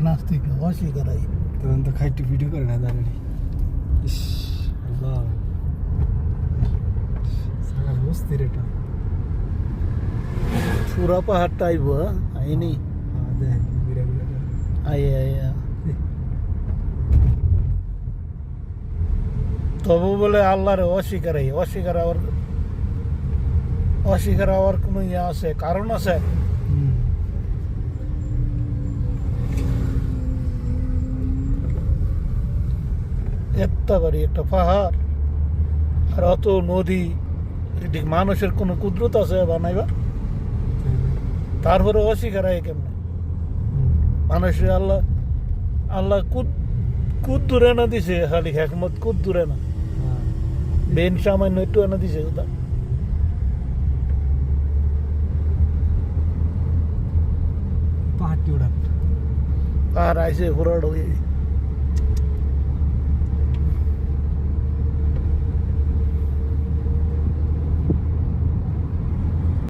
নাস্তিক অস্বীকারাই তখন তো খাইটু ভিডিও করে না জানি ইস আল্লাহ সারা বস্তির এটা পুরা পাহাড়টা আইব আইনি দেখ বিরা বিরা আইয়া আইয়া তবু বলে আল্লাহর অস্বীকার হওয়ার কোনো ইয়ে আছে কারণ আছে এত্তা বাড়ি একটা পাহাড় আর অত নদী এদিকে মানুষের কোনো কুদরত আছে বানাইবা তারপরে অস্বীকার হয় কেমনে মানুষের আল্লাহ কুদ দূরে না দিছে খালি হেকমত কুদ দূরে না বেন সামান্য একটু এনে দিছে ওটা পাহাড়টি ওটা আর আইসে ঘোরার হয়ে